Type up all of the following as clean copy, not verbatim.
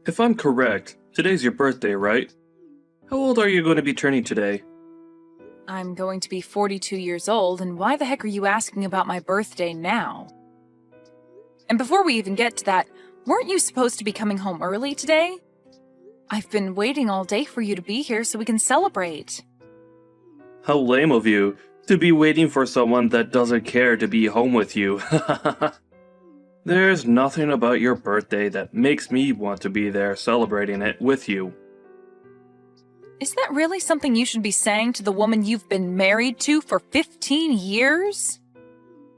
If I'm correct, today's your birthday, right? How old are you going to be turning today? I'm going to be 42 years old, and why the heck are you asking about my birthday now? And before we even get to that, weren't you supposed to be coming home early today? I've been waiting all day for you to be here so we can celebrate. How lame of you to be waiting for someone that doesn't care to be home with you. There's nothing about your birthday that makes me want to be there celebrating it with you. Is that really something you should be saying to the woman you've been married to for 15 years?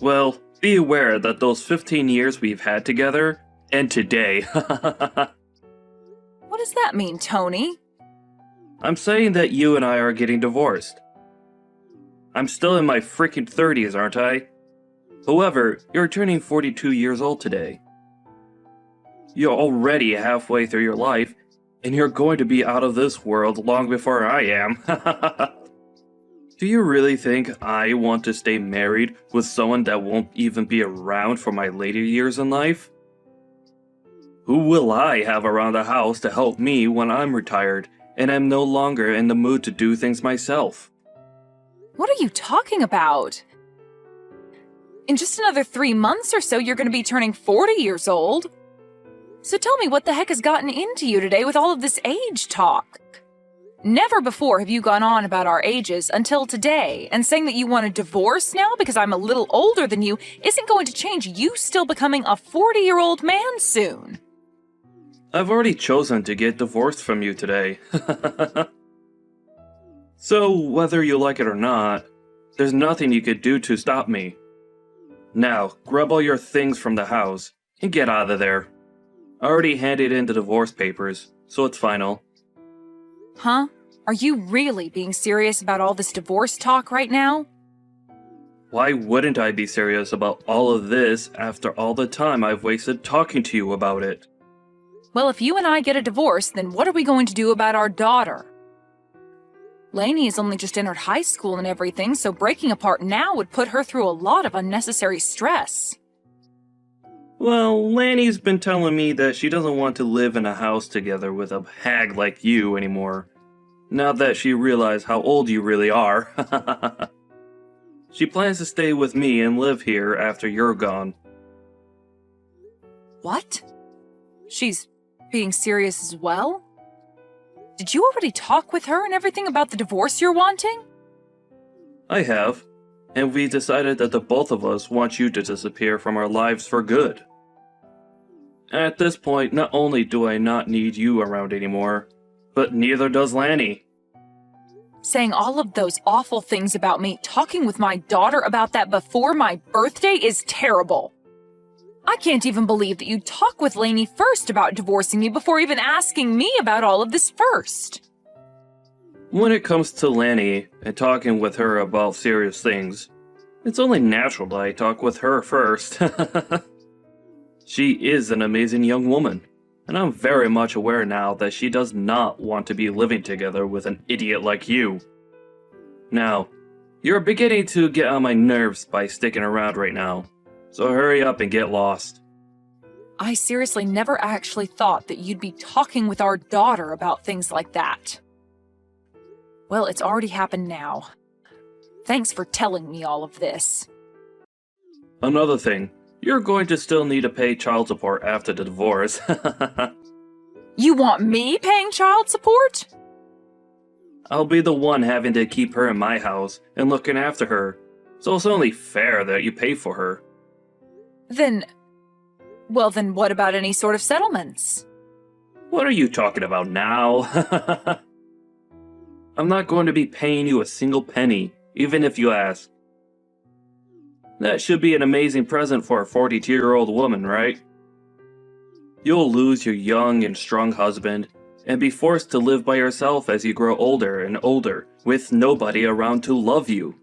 Well, be aware that those 15 years we've had together end today. What does that mean, Tony? I'm saying that you and I are getting divorced. I'm still in my freaking 30s, aren't I? However, you're turning 42 years old today. You're already halfway through your life, and you're going to be out of this world long before I am. Do you really think I want to stay married with someone that won't even be around for my later years in life? Who will I have around the house to help me when I'm retired and I'm no longer in the mood to do things myself? What are you talking about? In just another 3 months or so, you're going to be turning 40 years old. So tell me, what the heck has gotten into you today with all of this age talk? Never before have you gone on about our ages until today, and saying that you want a divorce now because I'm a little older than you isn't going to change you still becoming a 40-year-old man soon. I've already chosen to get divorced from you today. So, whether you like it or not, there's nothing you could do to stop me. Now, grab all your things from the house and get out of there. I already handed in the divorce papers, so it's final. Huh? Are you really being serious about all this divorce talk right now? Why wouldn't I be serious about all of this after all the time I've wasted talking to you about it? Well, if you and I get a divorce, then what are we going to do about our daughter? Lainey has only just entered high school and everything, so breaking apart now would put her through a lot of unnecessary stress. Well, Lanny's been telling me that she doesn't want to live in a house together with a hag like you anymore. Now that she realized how old you really are. She plans to stay with me and live here after you're gone. What? She's being serious as well? Did you already talk with her and everything about the divorce you're wanting? I have, and we decided that the both of us want you to disappear from our lives for good. At this point, not only do I not need you around anymore, but neither does Lanny. Saying all of those awful things about me, talking with my daughter about that before my birthday is terrible. I can't even believe that you'd talk with Lainey first about divorcing me before even asking me about all of this first. When it comes to Lanny and talking with her about serious things, it's only natural that I talk with her first. She is an amazing young woman, and I'm very much aware now that she does not want to be living together with an idiot like you. Now, you're beginning to get on my nerves by sticking around right now, so hurry up and get lost. I seriously never actually thought that you'd be talking with our daughter about things like that. Well, it's already happened now. Thanks for telling me all of this. Another thing, you're going to still need to pay child support after the divorce. You want me paying child support? I'll be the one having to keep her in my house and looking after her, so it's only fair that you pay for her. Then what about any sort of settlements? What are you talking about now? I'm not going to be paying you a single penny, even if you ask. That should be an amazing present for a 42-year-old woman, right? You'll lose your young and strong husband, and be forced to live by yourself as you grow older and older, with nobody around to love you.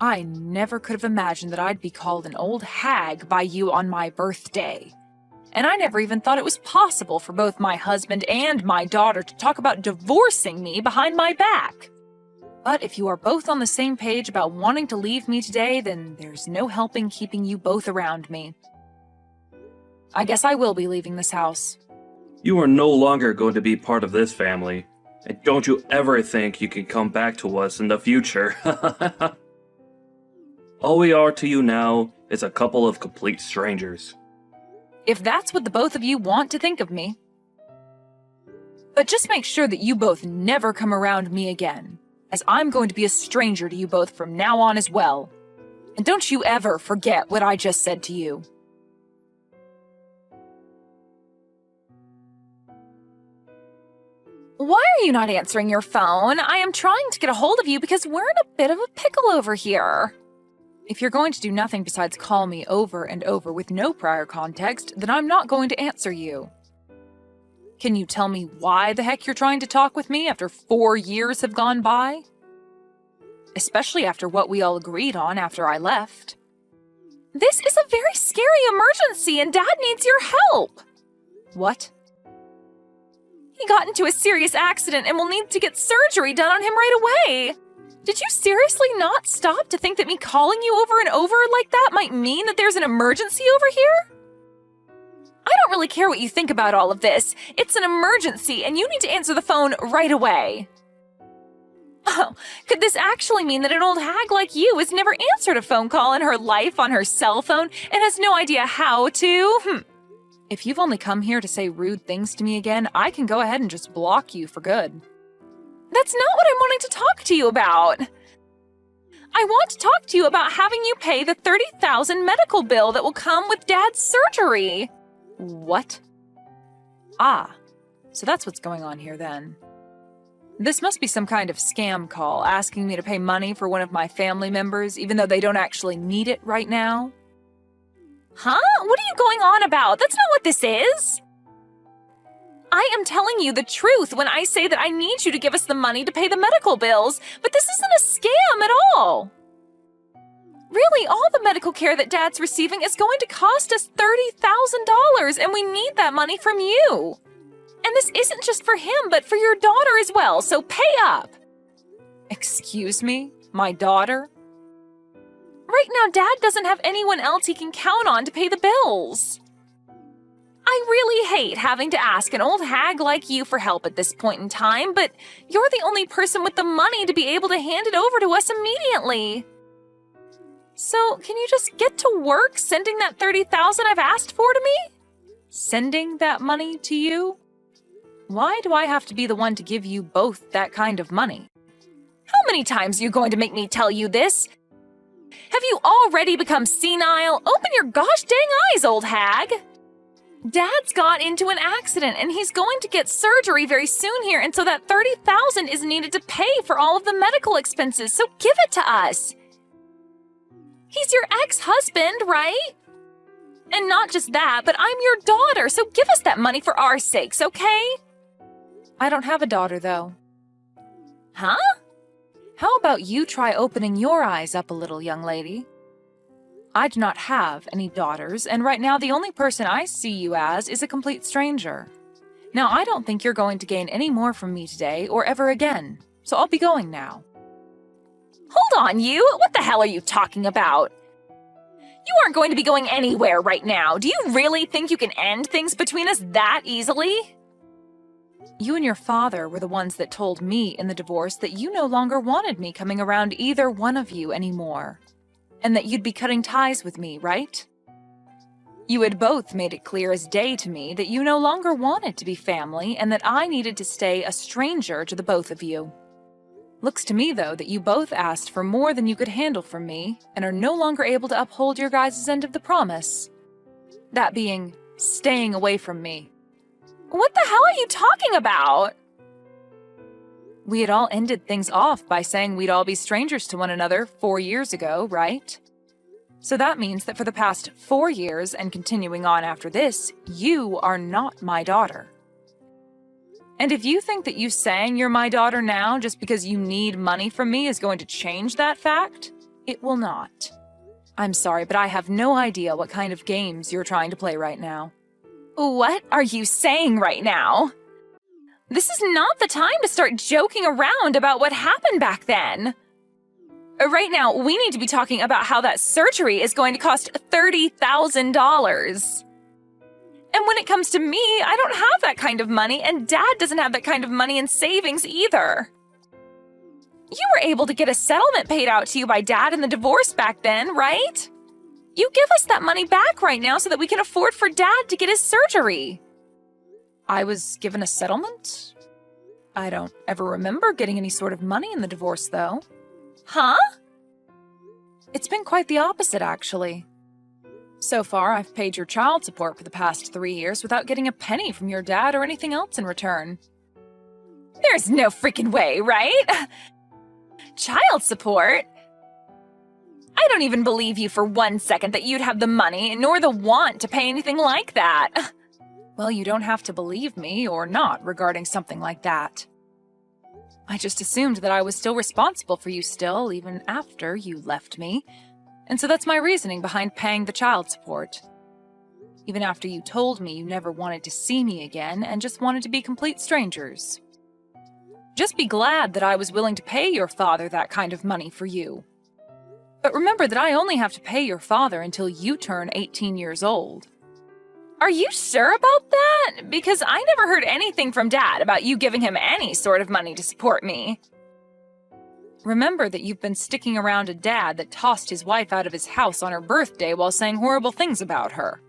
I never could have imagined that I'd be called an old hag by you on my birthday. And I never even thought it was possible for both my husband and my daughter to talk about divorcing me behind my back. But if you are both on the same page about wanting to leave me today, then there's no helping keeping you both around me. I guess I will be leaving this house. You are no longer going to be part of this family, and don't you ever think you can come back to us in the future. All we are to you now is a couple of complete strangers. If that's what the both of you want to think of me. But just make sure that you both never come around me again, as I'm going to be a stranger to you both from now on as well. And don't you ever forget what I just said to you. Why are you not answering your phone? I am trying to get a hold of you because we're in a bit of a pickle over here. If you're going to do nothing besides call me over and over with no prior context, then I'm not going to answer you. Can you tell me why the heck you're trying to talk with me after 4 years have gone by? Especially after what we all agreed on after I left. This is a very scary emergency and Dad needs your help. What? He got into a serious accident and will need to get surgery done on him right away. Did you seriously not stop to think that me calling you over and over like that might mean that there's an emergency over here? I don't really care what you think about all of this. It's an emergency and you need to answer the phone right away. Oh, could this actually mean that an old hag like you has never answered a phone call in her life on her cell phone and has no idea how to? If you've only come here to say rude things to me again, I can go ahead and just block you for good. That's not what I'm wanting to talk to you about. I want to talk to you about having you pay the $30,000 medical bill that will come with Dad's surgery. What? Ah, so that's what's going on here then. This must be some kind of scam call asking me to pay money for one of my family members even though they don't actually need it right now. Huh? What are you going on about? That's not what this is. I am telling you the truth when I say that I need you to give us the money to pay the medical bills, but this isn't a scam at all. Really, all the medical care that Dad's receiving is going to cost us $30,000, and we need that money from you. And this isn't just for him, but for your daughter as well, so pay up. Excuse me? My daughter? Right now, Dad doesn't have anyone else he can count on to pay the bills. I really hate having to ask an old hag like you for help at this point in time, but you're the only person with the money to be able to hand it over to us immediately. So, can you just get to work sending that $30,000 I've asked for to me? Sending that money to you? Why do I have to be the one to give you both that kind of money? How many times are you going to make me tell you this? Have you already become senile? Open your gosh dang eyes, old hag! Dad's got into an accident and he's going to get surgery very soon here, and so that $30,000 is needed to pay for all of the medical expenses, so give it to us. He's your ex-husband, right? And not just that, but I'm your daughter, so give us that money for our sakes, okay? I don't have a daughter, though. Huh? How about you try opening your eyes up a little, young lady? I do not have any daughters, and right now the only person I see you as is a complete stranger. Now, I don't think you're going to gain any more from me today or ever again, so I'll be going now. Hold on, you! What the hell are you talking about? You aren't going to be going anywhere right now. Do you really think you can end things between us that easily? You and your father were the ones that told me in the divorce that you no longer wanted me coming around either one of you anymore, and that you'd be cutting ties with me, right? You had both made it clear as day to me that you no longer wanted to be family and that I needed to stay a stranger to the both of you. Looks to me, though, that you both asked for more than you could handle from me and are no longer able to uphold your guys' end of the promise. That being, staying away from me. What the hell are you talking about? We had all ended things off by saying we'd all be strangers to one another 4 years ago, right? So that means that for the past 4 years and continuing on after this, you are not my daughter. And if you think that you saying you're my daughter now just because you need money from me is going to change that fact, it will not. I'm sorry, but I have no idea what kind of games you're trying to play right now. What are you saying right now? This is not the time to start joking around about what happened back then. Right now, we need to be talking about how that surgery is going to cost $30,000. And when it comes to me, I don't have that kind of money, and Dad doesn't have that kind of money in savings either. You were able to get a settlement paid out to you by Dad in the divorce back then, right? You give us that money back right now so that we can afford for Dad to get his surgery. I was given a settlement? I don't ever remember getting any sort of money in the divorce, though. Huh? It's been quite the opposite, actually. So far, I've paid your child support for the past 3 years without getting a penny from your dad or anything else in return. There's no freaking way, right? Child support? I don't even believe you for 1 second that you'd have the money nor the want to pay anything like that. Well, you don't have to believe me or not regarding something like that. I just assumed that I was still responsible for you still, even after you left me. And so that's my reasoning behind paying the child support. Even after you told me you never wanted to see me again and just wanted to be complete strangers. Just be glad that I was willing to pay your father that kind of money for you. But remember that I only have to pay your father until you turn 18 years old. Are you sure about that? Because I never heard anything from Dad about you giving him any sort of money to support me. Remember that you've been sticking around a dad that tossed his wife out of his house on her birthday while saying horrible things about her.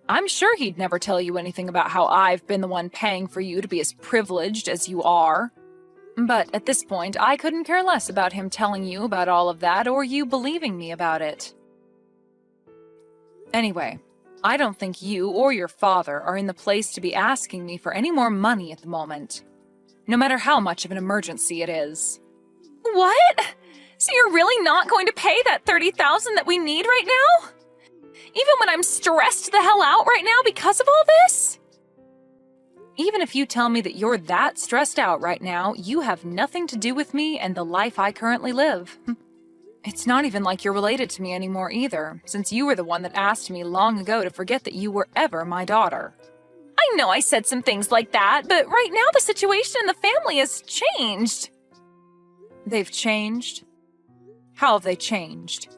I'm sure he'd never tell you anything about how I've been the one paying for you to be as privileged as you are. But at this point, I couldn't care less about him telling you about all of that or you believing me about it. Anyway, I don't think you or your father are in the place to be asking me for any more money at the moment, no matter how much of an emergency it is. What? So you're really not going to pay that $30,000 that we need right now? Even when I'm stressed the hell out right now because of all this? Even if you tell me that you're that stressed out right now, you have nothing to do with me and the life I currently live. It's not even like you're related to me anymore either, since you were the one that asked me long ago to forget that you were ever my daughter. I know I said some things like that, but right now the situation in the family has changed. They've changed? How have they changed?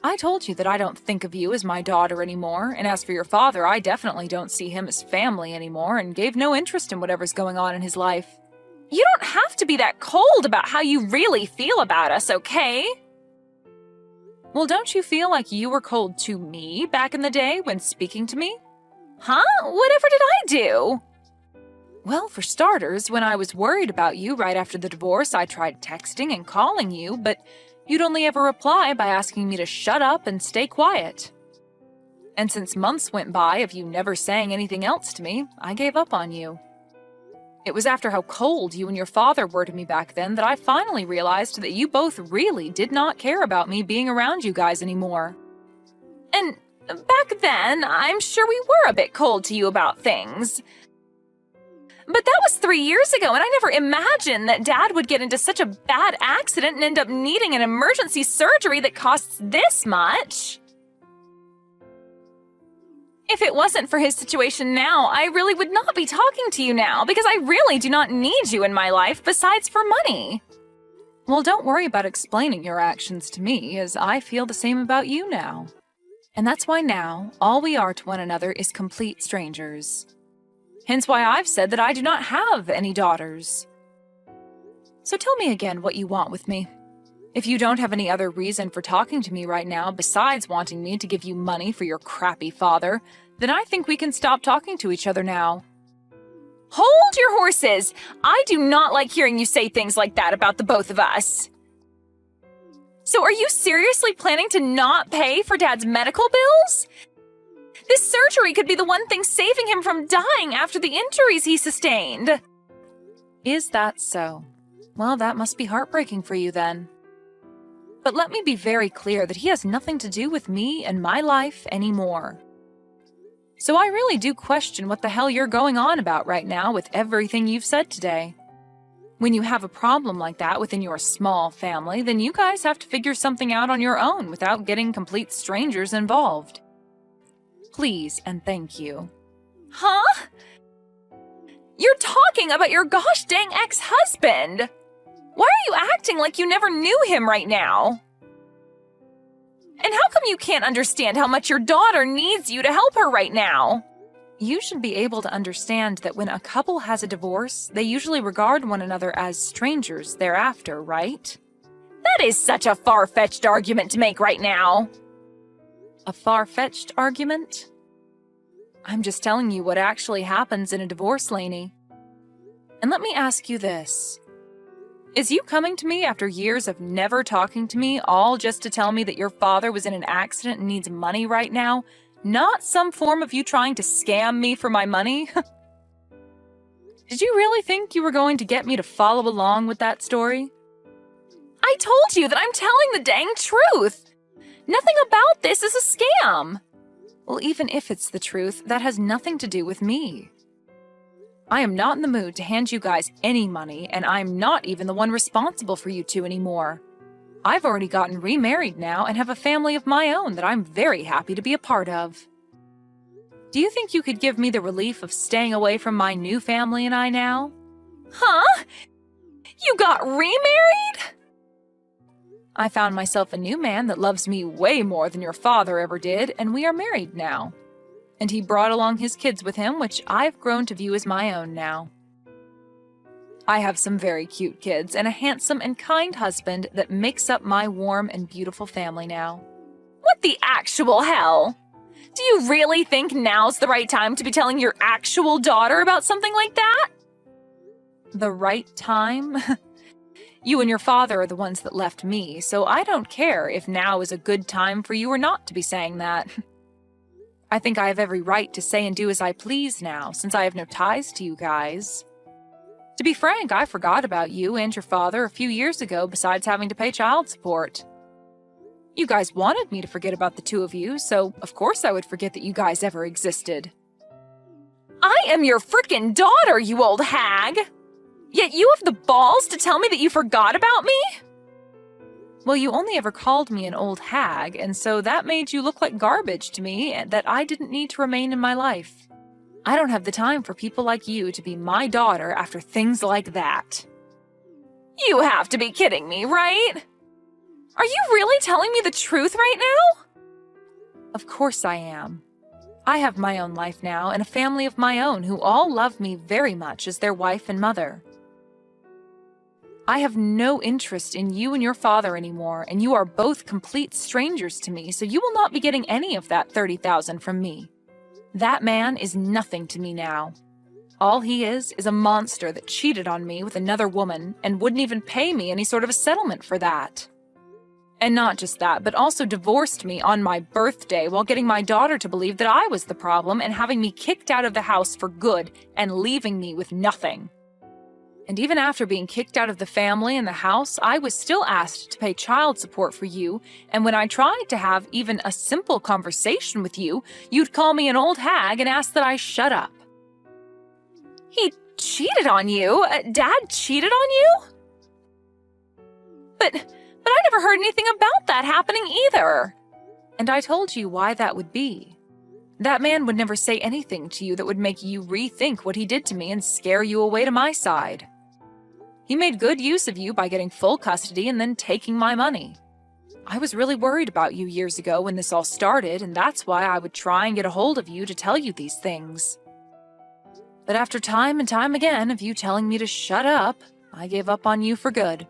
I told you that I don't think of you as my daughter anymore, and as for your father, I definitely don't see him as family anymore and gave no interest in whatever's going on in his life. You don't have to be that cold about how you really feel about us, okay? Well, don't you feel like you were cold to me back in the day when speaking to me? Huh? Whatever did I do? Well, for starters, when I was worried about you right after the divorce, I tried texting and calling you, but you'd only ever reply by asking me to shut up and stay quiet. And since months went by of you never saying anything else to me, I gave up on you. It was after how cold you and your father were to me back then that I finally realized that you both really did not care about me being around you guys anymore. And back then, I'm sure we were a bit cold to you about things. But that was 3 years ago, and I never imagined that Dad would get into such a bad accident and end up needing an emergency surgery that costs this much. If it wasn't for his situation now, I really would not be talking to you now, because I really do not need you in my life besides for money. Well, don't worry about explaining your actions to me, as I feel the same about you now. And that's why now, all we are to one another is complete strangers. Hence why I've said that I do not have any daughters. So tell me again what you want with me. If you don't have any other reason for talking to me right now besides wanting me to give you money for your crappy father, then I think we can stop talking to each other now. Hold your horses! I do not like hearing you say things like that about the both of us. So are you seriously planning to not pay for Dad's medical bills? This surgery could be the one thing saving him from dying after the injuries he sustained. Is that so? Well, that must be heartbreaking for you then. But let me be very clear that he has nothing to do with me and my life anymore. So I really do question what the hell you're going on about right now with everything you've said today. When you have a problem like that within your small family, then you guys have to figure something out on your own without getting complete strangers involved. Please and thank you. Huh? You're talking about your gosh dang ex-husband! Why are you acting like you never knew him right now? And how come you can't understand how much your daughter needs you to help her right now? You should be able to understand that when a couple has a divorce, they usually regard one another as strangers thereafter, right? That is such a far-fetched argument to make right now. A far-fetched argument? I'm just telling you what actually happens in a divorce, Lainey. And let me ask you this. Is you coming to me after years of never talking to me, all just to tell me that your father was in an accident and needs money right now, not some form of you trying to scam me for my money? Did you really think you were going to get me to follow along with that story? I told you that I'm telling the dang truth! Nothing about this is a scam! Well, even if it's the truth, that has nothing to do with me. I am not in the mood to hand you guys any money, and I'm not even the one responsible for you two anymore. I've already gotten remarried now and have a family of my own that I'm very happy to be a part of. Do you think you could give me the relief of staying away from my new family and I now? Huh? You got remarried? I found myself a new man that loves me way more than your father ever did, and we are married now. And he brought along his kids with him, which I've grown to view as my own now. I have some very cute kids and a handsome and kind husband that makes up my warm and beautiful family now. What the actual hell? Do you really think now's the right time to be telling your actual daughter about something like that? The right time? You and your father are the ones that left me, so I don't care if now is a good time for you or not to be saying that. I think I have every right to say and do as I please now, since I have no ties to you guys. To be frank, I forgot about you and your father a few years ago besides having to pay child support. You guys wanted me to forget about the two of you, so of course I would forget that you guys ever existed. I am your frickin' daughter, you old hag! Yet you have the balls to tell me that you forgot about me? Well, you only ever called me an old hag, and so that made you look like garbage to me and that I didn't need to remain in my life. I don't have the time for people like you to be my daughter after things like that. You have to be kidding me, right? Are you really telling me the truth right now? Of course I am. I have my own life now and a family of my own who all love me very much as their wife and mother. I have no interest in you and your father anymore, and you are both complete strangers to me, so you will not be getting any of that $30,000 from me. That man is nothing to me now. All he is a monster that cheated on me with another woman and wouldn't even pay me any sort of a settlement for that. And not just that, but also divorced me on my birthday while getting my daughter to believe that I was the problem and having me kicked out of the house for good and leaving me with nothing. And even after being kicked out of the family and the house, I was still asked to pay child support for you, and when I tried to have even a simple conversation with you, you'd call me an old hag and ask that I shut up. He cheated on you? Dad cheated on you? But I never heard anything about that happening either. And I told you why that would be. That man would never say anything to you that would make you rethink what he did to me and scare you away to my side. He made good use of you by getting full custody and then taking my money. I was really worried about you years ago when this all started, and that's why I would try and get a hold of you to tell you these things. But after time and time again of you telling me to shut up, I gave up on you for good.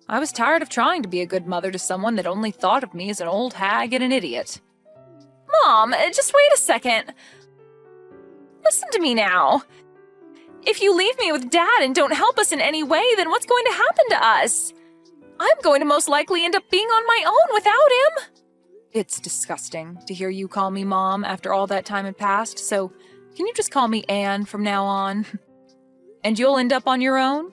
I was tired of trying to be a good mother to someone that only thought of me as an old hag and an idiot. Mom, just wait a second. Listen to me now. If you leave me with Dad and don't help us in any way, then what's going to happen to us? I'm going to most likely end up being on my own without him. It's disgusting to hear you call me Mom after all that time had passed, so can you just call me Anne from now on? And you'll end up on your own?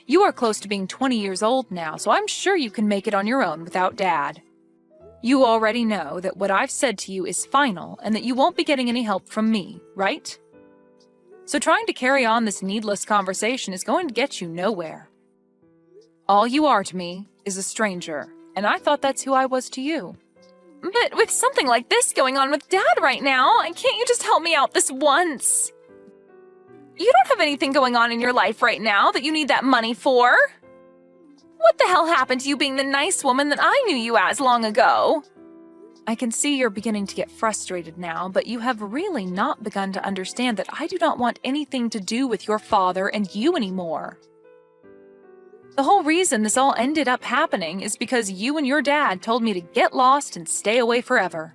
You are close to being 20 years old now, so I'm sure you can make it on your own without Dad. You already know that what I've said to you is final and that you won't be getting any help from me, right? So trying to carry on this needless conversation is going to get you nowhere. All you are to me is a stranger, and I thought that's who I was to you. But with something like this going on with Dad right now, can't you just help me out this once? You don't have anything going on in your life right now that you need that money for. What the hell happened to you being the nice woman that I knew you as long ago? I can see you're beginning to get frustrated now, but you have really not begun to understand that I do not want anything to do with your father and you anymore. The whole reason this all ended up happening is because you and your dad told me to get lost and stay away forever.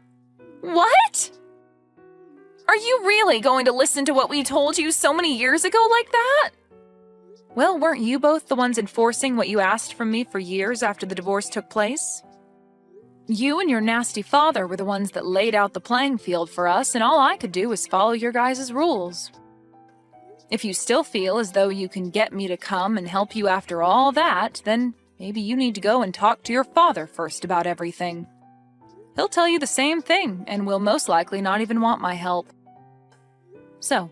What? Are you really going to listen to what we told you so many years ago like that? Well, weren't you both the ones enforcing what you asked from me for years after the divorce took place? You and your nasty father were the ones that laid out the playing field for us, and all I could do was follow your guys' rules. If you still feel as though you can get me to come and help you after all that, then maybe you need to go and talk to your father first about everything. He'll tell you the same thing, and will most likely not even want my help. So,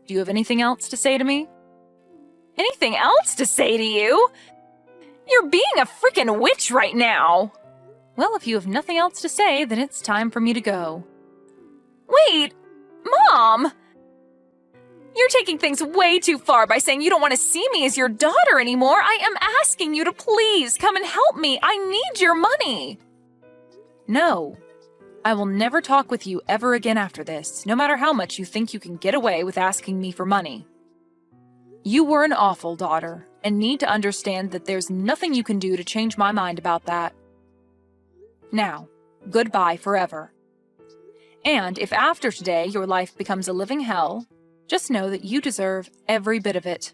do you have anything else to say to me? Anything else to say to you? You're being a freaking witch right now! Well, if you have nothing else to say, then it's time for me to go. Wait! Mom! You're taking things way too far by saying you don't want to see me as your daughter anymore. I am asking you to please come and help me. I need your money. No. I will never talk with you ever again after this, no matter how much you think you can get away with asking me for money. You were an awful daughter, and need to understand that there's nothing you can do to change my mind about that. Now, goodbye forever. And if after today your life becomes a living hell, just know that you deserve every bit of it.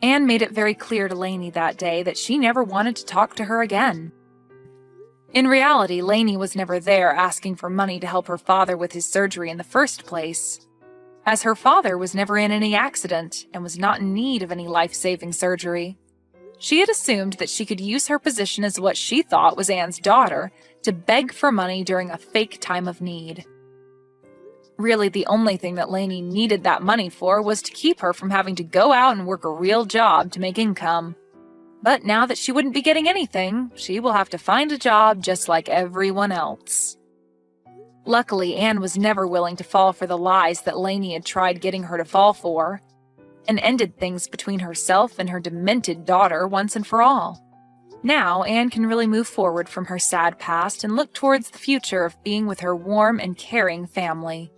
Anne made it very clear to Lainey that day that she never wanted to talk to her again. In reality, Lainey was never there asking for money to help her father with his surgery in the first place, as her father was never in any accident and was not in need of any life-saving surgery. She had assumed that she could use her position as what she thought was Anne's daughter to beg for money during a fake time of need. Really, the only thing that Lainey needed that money for was to keep her from having to go out and work a real job to make income. But now that she wouldn't be getting anything, she will have to find a job just like everyone else. Luckily, Anne was never willing to fall for the lies that Lainey had tried getting her to fall for, and ended things between herself and her demented daughter once and for all. Now, Anne can really move forward from her sad past and look towards the future of being with her warm and caring family.